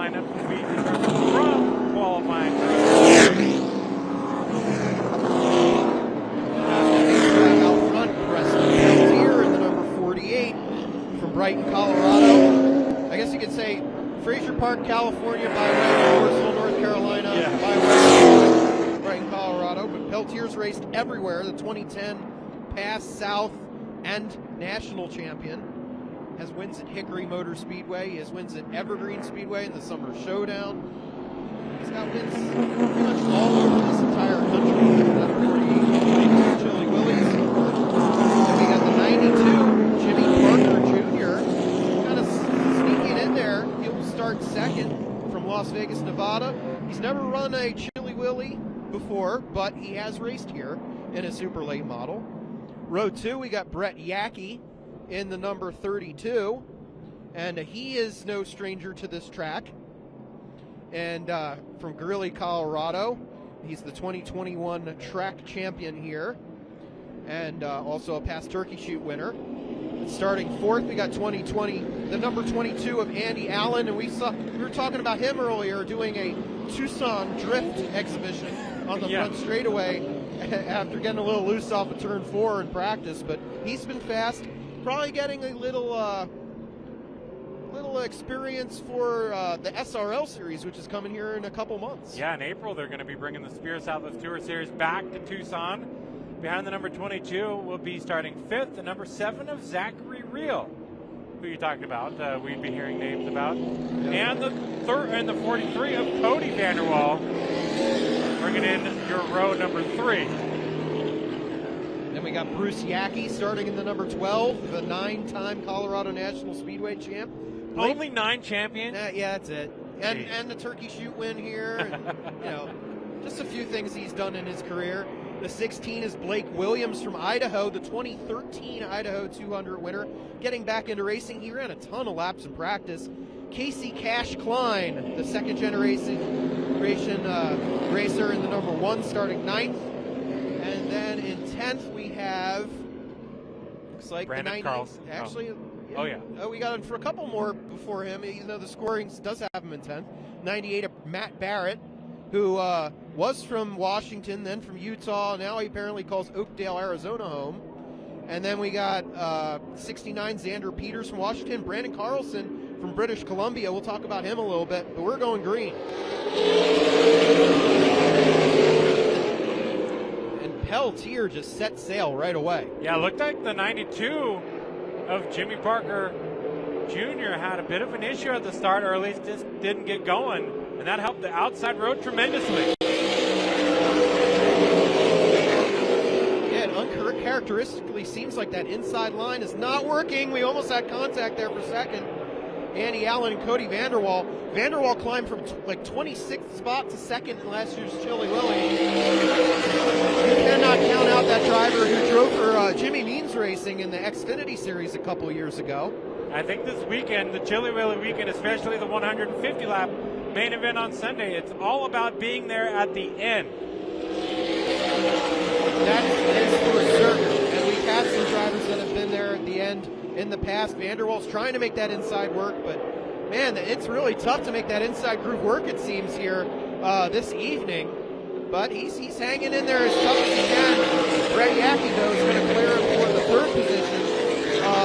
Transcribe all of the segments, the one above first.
line up to be determined from qualifying. Out front, Preston here in the number 48 from Brighton, Colorado. I guess you could say Fraser Park, California, by way of Mooresville, North Carolina, by way of Brighton, Colorado. But Peltier's raced everywhere. The 2010 Pass South and national champion. Has wins at Hickory Motor Speedway. He has wins at Evergreen Speedway in the Summer Showdown. He's got wins pretty much all over this entire country. That 48 Chili Willies. Then we got the 92 Jimmy Parker Jr. Kind of sneaking in there. He'll start second from Las Vegas, Nevada. He's never run a Chili Willy before, but he has raced here in a super late model. Row 2, we got Brett Yackey in the number 32, and he is no stranger to this track. And from Greeley, Colorado, he's the 2021 track champion here, and also a past turkey shoot winner. And starting fourth, we got 2020, the number 22 of Andy Allen, and we were talking about him earlier, doing a Tucson drift exhibition on the front straightaway after getting a little loose off of turn 4 in practice, but he's been fast. Probably getting a little experience for the SRL series, which is coming here in a couple months. Yeah, in April they're going to be bringing the Spears Southwest Tour Series back to Tucson. Behind the number 22 will be starting 5th, the number 7 of Zachary Reel, who you're talking about. We'd be hearing names about, and the 43 of Cody Vanderwall, bringing in your row number 3. Then we got Bruce Yackey starting in the number 12, the 9-time Colorado National Speedway champ. Only 9 champions? Yeah, that's it. And the turkey shoot win here. And, just a few things he's done in his career. The 16 is Blake Williams from Idaho, the 2013 Idaho 200 winner. Getting back into racing, he ran a ton of laps in practice. Casey Cash Klein, the second generation racer in the number 1, starting 9th. And then in 10th, we have, looks like Brandon the 90. Carlson. Actually, we got him for a couple more before him, even though the scoring does have him in 10th. 98 of Matt Barrett, who was from Washington, then from Utah. Now he apparently calls Oakdale, Arizona home. And then we got 69 Xander Peters from Washington, Brandon Carlson from British Columbia. We'll talk about him a little bit, but we're going green. Peltier just set sail right away. Yeah, it looked like the 92 of Jimmy Parker Jr. had a bit of an issue at the start, or at least just didn't get going, and that helped the outside road tremendously. Yeah, it uncharacteristically seems like that inside line is not working. We almost had contact there for second. Andy Allen and Cody Vanderwall. Vanderwall climbed from like 26th spot to second in last year's Chili Willy. You cannot count out that driver who drove for Jimmy Means Racing in the Xfinity Series a couple years ago. I think this weekend, the Chili Willy weekend, especially the 150-lap main event on Sunday, it's all about being there at the end. That is for certain. And we've had some drivers that have been there at the end in the past. Vanderwall's trying to make that inside work, but man, it's really tough to make that inside groove work, it seems, here this evening. But he's hanging in there as tough as he can. Brett Yackey, though, is going to clear him for the 3rd position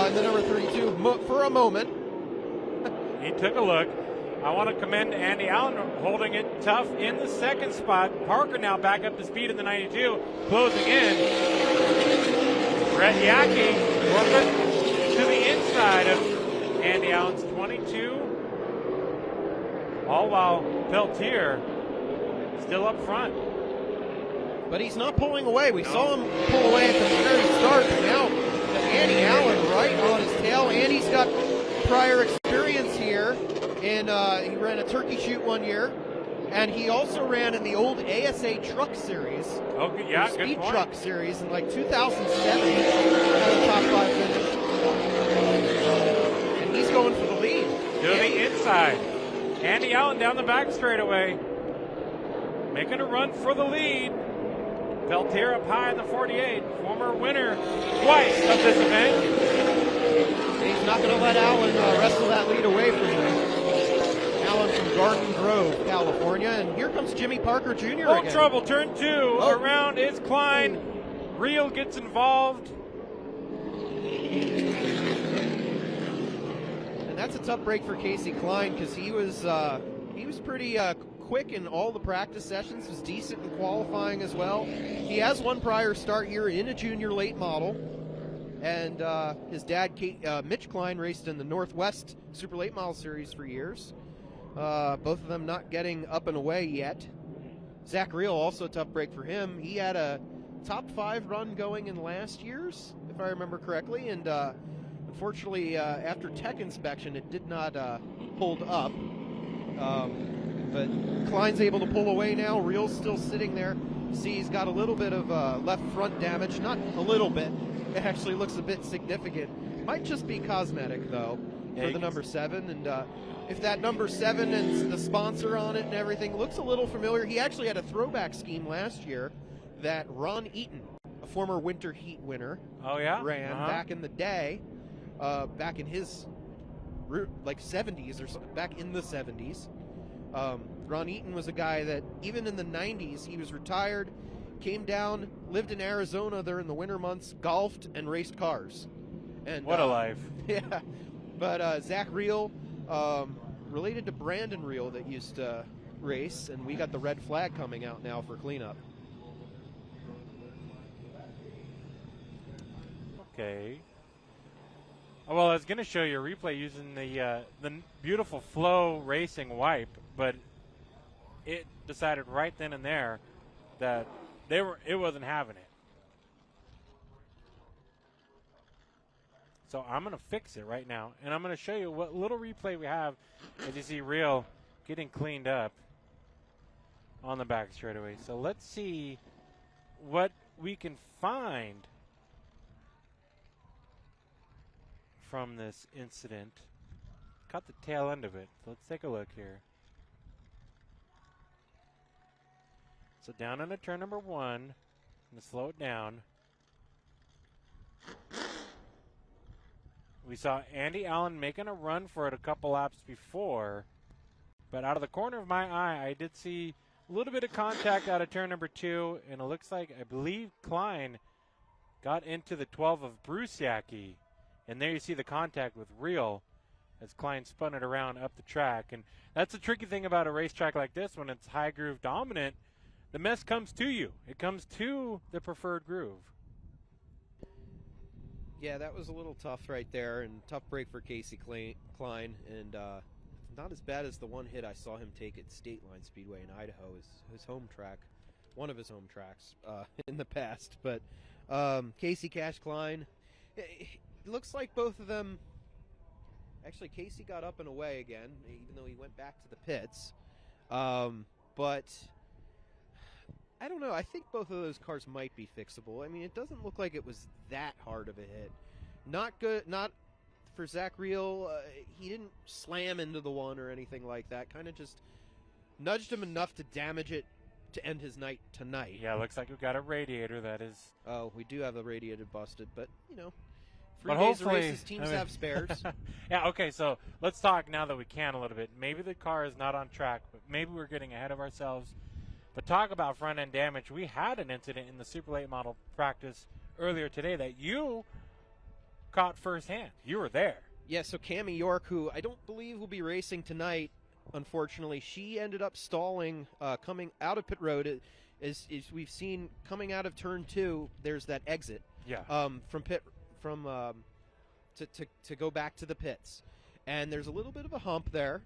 in the number 32 for a moment. He took a look. I want to commend Andy Allen holding it tough in the 2nd spot. Parker now back up to speed in the 92, closing in. Brett Yackey working to the inside of Andy Allen's 22. All while Peltier still up front. But he's not pulling away. We saw him pull away at the very start, but now Andy Allen right on his tail. Andy's got prior experience here. And he ran a turkey shoot one year, and he also ran in the old ASA Truck Series. Okay, yeah, good Speed point. Truck Series in like 2007. Had a top 5 finish. And he's going for the lead. To the inside. Andy Allen down the back straightaway, making a run for the lead. Peltier up high in the 48, former winner twice of this event. He's not going to let Allen wrestle that lead away from him. Allen from Garden California. And here comes Jimmy Parker Jr. Oh, again. trouble. Turn 2. Oh. Around is Klein. Real gets involved. And that's a tough break for Casey Klein because he was pretty quick in all the practice sessions, was decent in qualifying as well. He has one prior start here in a junior late model. And his dad, Mitch Klein, raced in the Northwest Super Late Model Series for years. Both of them not getting up and away yet. Zach Reel, also a tough break for him. He had a top 5 run going in last year's, if I remember correctly. And unfortunately, after tech inspection, it did not hold up. But Klein's able to pull away now. Reel's still sitting there. See, he's got a little bit of left front damage. Not a little bit. It actually looks a bit significant. Might just be cosmetic, though, for the number 7. And if that number 7 and the sponsor on it and everything looks a little familiar, he actually had a throwback scheme last year that Ron Eaton, a former Winter Heat winner, ran back in the day, back in his like 70s or so, back in the 70s. Ron Eaton was a guy that even in the 90s, he was retired, came down, lived in Arizona there in the winter months, golfed, and raced cars. And what a life. Yeah. But Zach Reel, related to Brandon Reel that used to race, and we got the red flag coming out now for cleanup. Okay. Oh, well, I was going to show you a replay using the beautiful FloRacing wipe, but it decided right then and there that it wasn't having it. So I'm going to fix it right now, and I'm going to show you what little replay we have as you see Reel getting cleaned up on the back straightaway. So let's see what we can find from this incident. Caught the tail end of it. So let's take a look here. So down into turn number 1. I'm going to slow it down. We saw Andy Allen making a run for it a couple laps before, but out of the corner of my eye, I did see a little bit of contact out of turn number 2, and it looks like, I believe, Klein got into the 12 of Bruce Yackey, and there you see the contact with Reel as Klein spun it around up the track. And that's the tricky thing about a racetrack like this when it's high groove dominant. The mess comes to you. It comes to the preferred groove. Yeah, that was a little tough right there, and tough break for Casey Klein, and not as bad as the one hit I saw him take at State Line Speedway in Idaho, his home track, one of his home tracks in the past. But Casey Cash Klein, it looks like both of them, actually Casey got up and away again, even though he went back to the pits. But I don't know. I think both of those cars might be fixable. I mean, it doesn't look like it was that hard of a hit. Not good. Not for Zach Reel. He didn't slam into the one or anything like that. Kind of just nudged him enough to damage it to end his night tonight. Yeah, looks like we've got a radiator that is. Oh, we do have the radiator busted, but you know, But days of hopefully, races, teams have spares. Yeah, okay, so let's talk now that we can a little bit. Maybe the car is not on track, but maybe we're getting ahead of ourselves. But talk about front-end damage. We had an incident in the Super Late Model practice earlier today that you caught firsthand. You were there. Yeah, so Cammie York, who I don't believe will be racing tonight, unfortunately, she ended up stalling coming out of pit road. As we've seen coming out of turn 2, there's that exit. Yeah. To go back to the pits, and there's a little bit of a hump there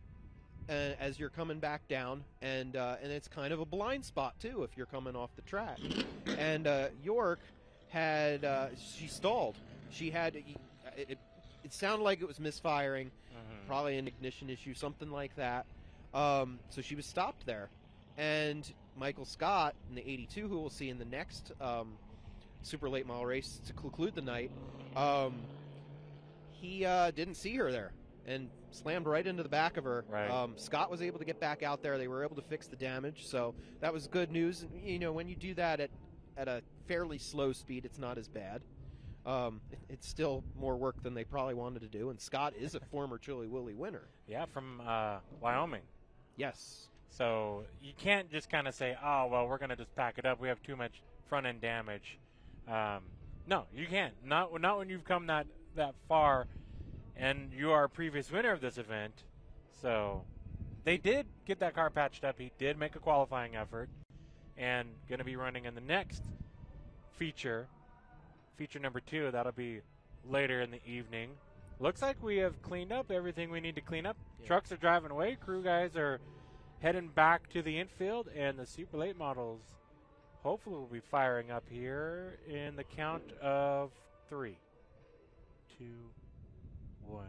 as you're coming back down, and it's kind of a blind spot too if you're coming off the track. And York had she stalled. She had it sounded like it was misfiring, probably an ignition issue, something like that. So she was stopped there, and Michael Scott in the 82, who we'll see in the next Super Late Model race to conclude the night, he didn't see her there and slammed right into the back of her. Right. Scott was able to get back out there. They were able to fix the damage, so that was good news. You know, when you do that at a fairly slow speed, it's not as bad. It's still more work than they probably wanted to do, and Scott is a former Chili Willy winner. Yeah, from Wyoming. Yes. So you can't just kind of say, oh, well, we're going to just pack it up. We have too much front-end damage. No, you can't. Not when you've come that far and you are a previous winner of this event. So they did get that car patched up. He did make a qualifying effort and going to be running in the next feature number 2. That'll be later in the evening. Looks like we have cleaned up everything we need to clean up. Yeah. Trucks are driving away. Crew guys are heading back to the infield, and the Super Late models hopefully will be firing up here in the count of 3, 2, 1.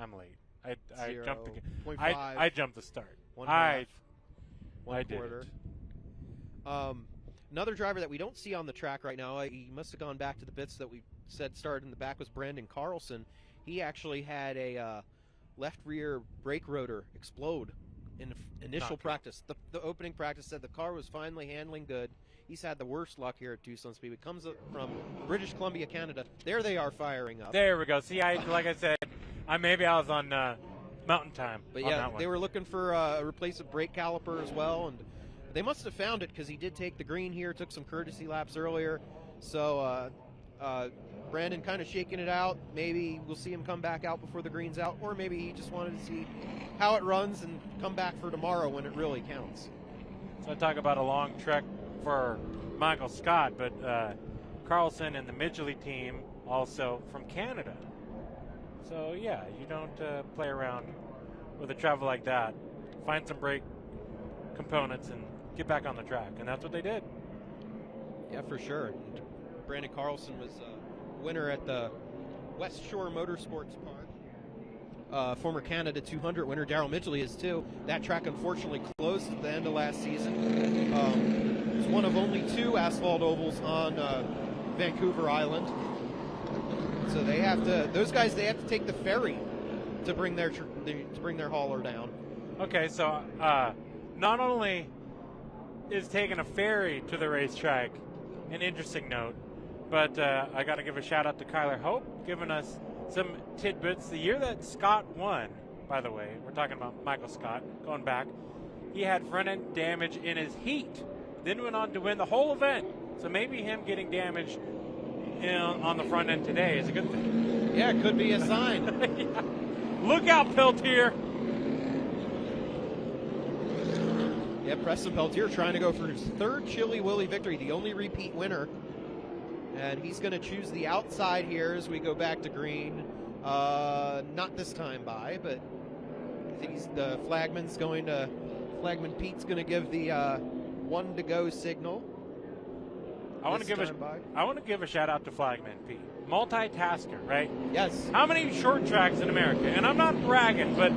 I'm late. I jumped the I jumped the start. I did it. Another driver that we don't see on the track right now, he must have gone back to the bits that we said started in the back, was Brandon Carlson. He actually had a left rear brake rotor explode in initial practice. The opening practice said the car was finally handling good. He's had the worst luck here at Tucson Speedway. Comes up from British Columbia, Canada. There they are firing up. There we go. See, like I said, maybe I was on mountain time. But yeah, they were looking for a replacement brake caliper as well, and they must have found it because he did take the green here, took some courtesy laps earlier. So Brandon kind of shaking it out. Maybe we'll see him come back out before the green's out, or maybe he just wanted to see how it runs and come back for tomorrow when it really counts. So I talk about a long trek for Michael Scott, but Carlson and the Midgley team also from Canada. So yeah, you don't play around with a travel like that. Find some brake components and get back on the track, and that's what they did. Yeah, for sure. Brandon Carlson was winner at the West Shore Motorsports Park. Former Canada 200 winner Daryl Midgley is too. That track unfortunately closed at the end of last season. It was one of only 2 asphalt ovals on Vancouver Island. So they have to; those guys, they have to take the ferry to bring their hauler down. Okay, so not only is taking a ferry to the racetrack an interesting note, but I got to give a shout out to Kyler Hope, giving us some tidbits. The year that Scott won, by the way, we're talking about Michael Scott, going back, he had front-end damage in his heat, then went on to win the whole event. So maybe him getting damaged on the front end today is a good thing. Yeah, it could be a sign. Yeah. Look out, Peltier. Yeah, Preston Peltier trying to go for his 3rd Chili Willy victory, the only repeat winner. And he's going to choose the outside here as we go back to green. Not this time by, but I think the Flagman Pete's going to give the 1 to go signal. I want to give a shout out to Flagman Pete. Multitasker, right? Yes. How many short tracks in America? And I'm not bragging, but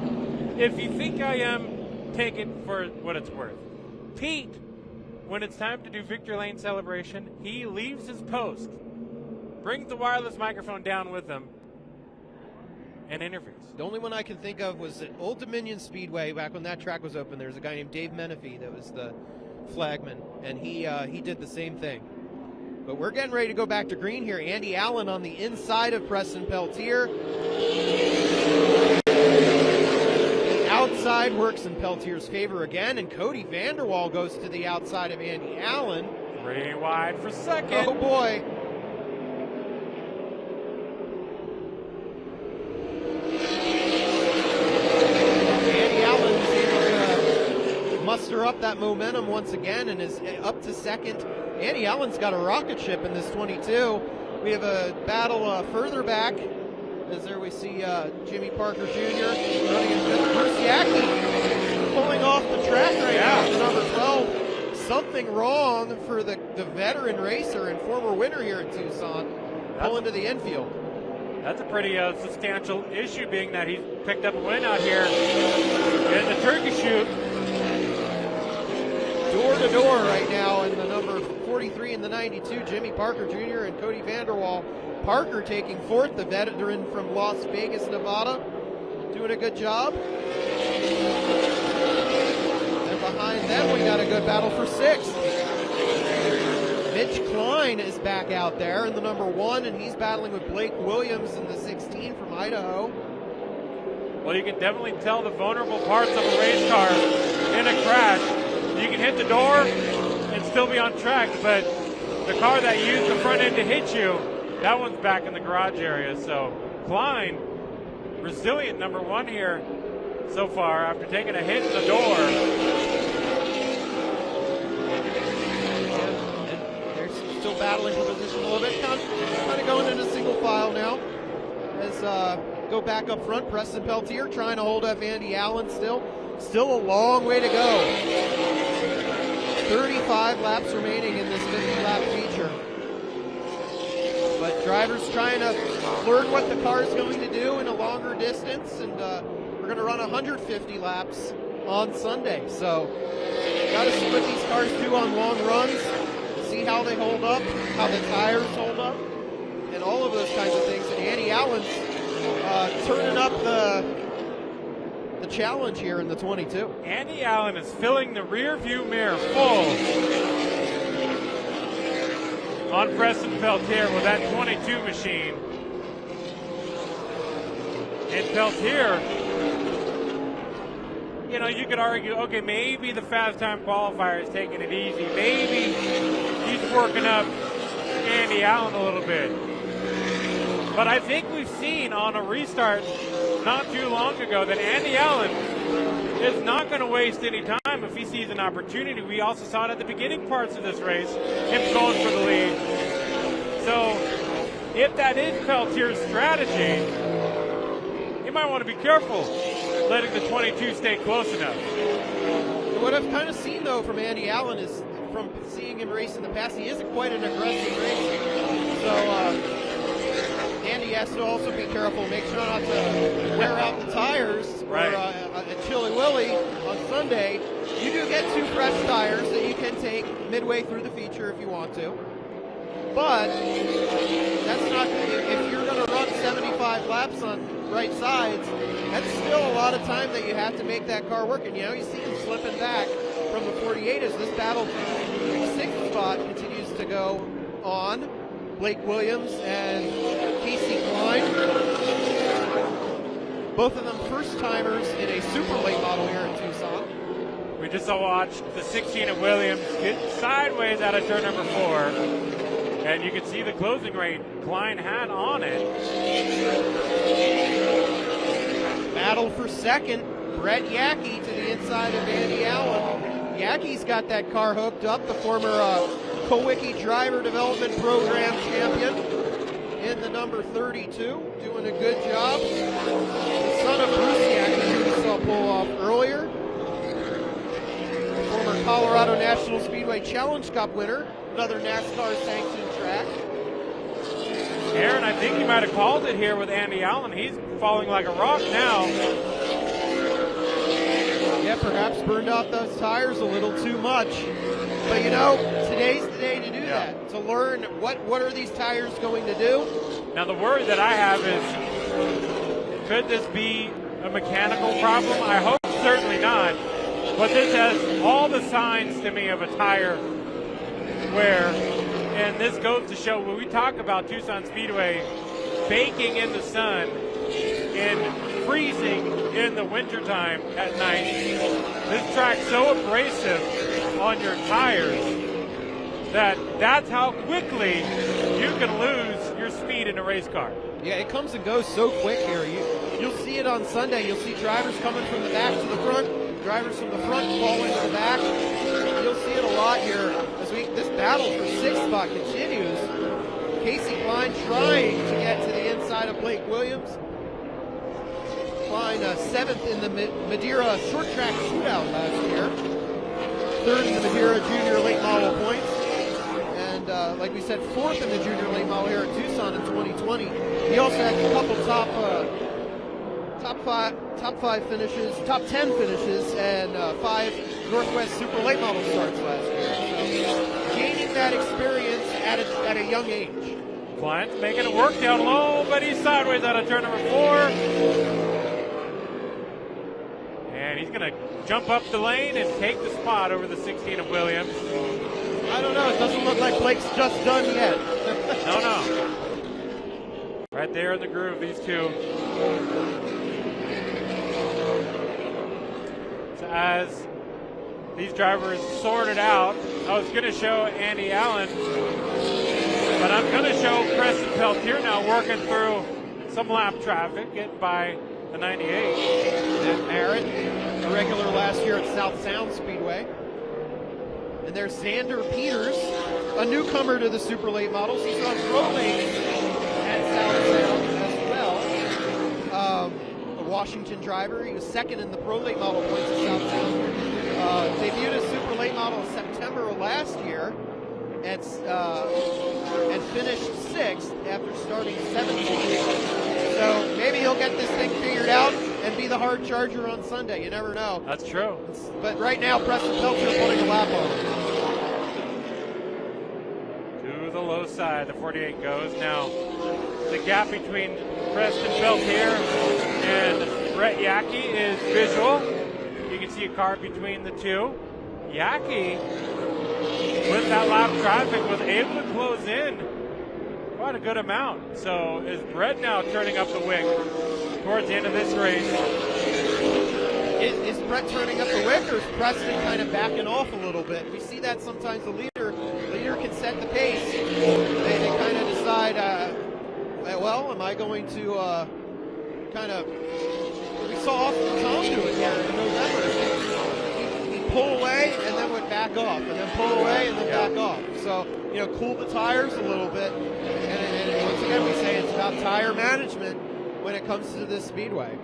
if you think I am, take it for what it's worth. Pete, when it's time to do Victory Lane celebration, he leaves his post, brings the wireless microphone down with him, and interviews. The only one I can think of was at Old Dominion Speedway, back when that track was open. There was a guy named Dave Menifee that was the flagman, and he did the same thing. But we're getting ready to go back to green here. Andy Allen on the inside of Preston Peltier. The outside works in Peltier's favor again, and Cody Vanderwall goes to the outside of Andy Allen. 3 wide for second. Oh, boy. Andy Allen is able to muster up that momentum once again and is up to second. Andy Allen's got a rocket ship in this 22. We have a battle further back. As there we see Jimmy Parker Jr. running in fifth. Bruce Yackey pulling off the track right now with number 12. Something wrong for the veteran racer and former winner here in Tucson, pulling to the infield. That's a pretty substantial issue, being that he's picked up a win out here in the turkey shoot. Door to door right now in the number 43 and the 92, Jimmy Parker Jr. and Cody Vanderwall. Parker taking 4th, the veteran from Las Vegas, Nevada, doing a good job. And behind them, we got a good battle for 6th. Mitch Klein is back out there in the number 1, and he's battling with Blake Williams in the 16 from Idaho. Well, you can definitely tell the vulnerable parts of a race car in a crash. You can hit the door and still be on track, but the car that used the front end to hit you, that one's back in the garage area. So Klein, resilient number one here so far after taking a hit in the door. And they're still battling for position a little bit. Kind of going into single file now. As go back up front, Preston Peltier trying to hold up Andy Allen still. Still a long way to go. 35 laps remaining in this 50-lap feature. But drivers trying to learn what the car is going to do in a longer distance, and we're going to run 150 laps on Sunday. So got to see what these cars do on long runs, see how they hold up, how the tires hold up, and all of those kinds of things. And Andy Allen's turning up the challenge here in the 22. Andy Allen is filling the rear view mirror full on Preston Peltier with that 22 machine. And Peltier, you know, you could argue, okay, maybe the fast time qualifier is taking it easy. Maybe he's working up Andy Allen a little bit. But I think we've seen on a restart not too long ago that Andy Allen is not going to waste any time if he sees an opportunity. We also saw it at the beginning parts of this race, him going for the lead. So if that is Peltier's strategy, you might want to be careful letting the 22 stay close enough. What I've kind of seen, though, from Andy Allen is, from seeing him race in the past, he isn't quite an aggressive racer. So Andy has to also be careful, make sure not to wear out the tires. Right. Or at Chili Willy on Sunday, you do get 2 fresh tires that you can take midway through the feature if you want to. But that's not, if you're going to run 75 laps on right sides, that's still a lot of time that you have to make that car work. And you know, you see him slipping back from the 48 as this battle for the 6th spot continues to go on. Blake Williams and Casey Klein. Both of them first-timers in a super late model here in Tucson. We just watched the 16 of Williams get sideways out of turn number 4. And you can see the closing rate Klein had on it. Battle for second. Brett Yackey to the inside of Andy Allen. Yackey's got that car hooked up, the former Kowicki Driver Development Program champion in the number 32, doing a good job. The son of Bruce Yackey, who we saw pull off earlier. Former Colorado National Speedway Challenge Cup winner, another NASCAR sanctioned track. Aaron, I think you might have called it here with Andy Allen. He's falling like a rock now. Yeah, perhaps burned out those tires a little too much. But you know, today's the day to do that, to learn what are these tires going to do. Now the worry that I have is, could this be a mechanical problem? I hope certainly not. But this has all the signs to me of a tire wear. And this goes to show, when we talk about Tucson Speedway baking in the sun and freezing in the wintertime at night, this track's so abrasive on your tires that's how quickly you can lose your speed in a race car. Yeah, it comes and goes so quick here. You'll see it on Sunday. You'll see drivers coming from the back to the front, drivers from the front falling to the back. You'll see it a lot here as this battle for 6th spot continues. Casey Klein trying to get to the inside of Blake Williams. Klein 7th in the Madeira short track shootout last year. 3rd in the Madeira junior late model points. And like we said, 4th in the junior late model here at Tucson in 2020. He also had a couple top 5 finishes, top 10 finishes, and 5 Northwest Super Late Model starts last year. So gaining that experience at a young age. Klein's making it work down low, but he's sideways out of turn number 4. And he's going to jump up the lane and take the spot over the 16 of Williams. I don't know. It doesn't look like Blake's just done yet. No. Right there in the groove, these two. as these drivers sorted out. I was going to show Andy Allen, but I'm going to show Preston Peltier now working through some lap traffic, getting by the 98. Matt Merritt, a regular last year at South Sound Speedway. And there's Xander Peters, a newcomer to the super late models. He's on pro lanes at South Sound as well. A Washington driver. He was second in the pro late model points at South Sound. Debuted as super late model in September of last year and finished 6th after starting 17th. So maybe he'll get this thing figured out and be the hard charger on Sunday. You never know. That's true. But right now, Preston Peltier putting a lap on him. To the low side, the 48 goes. Now, the gap between Preston Peltier and Brett Yackey is visual. You can see a car between the two. Yackey, with that lap traffic, was able to close in quite a good amount. So is Brett now turning up the wick towards the end of this race? Is Brett turning up the wick, or is Preston kind of backing off a little bit? We see that sometimes the leader can set the pace. They kind of decide, well, am I going to kind of... We saw Austin Tom do it here in November. He'd pull away and then would back off, and then pull away and then back off. So, cool the tires a little bit. And once again, we say it's about tire management when it comes to this speedway.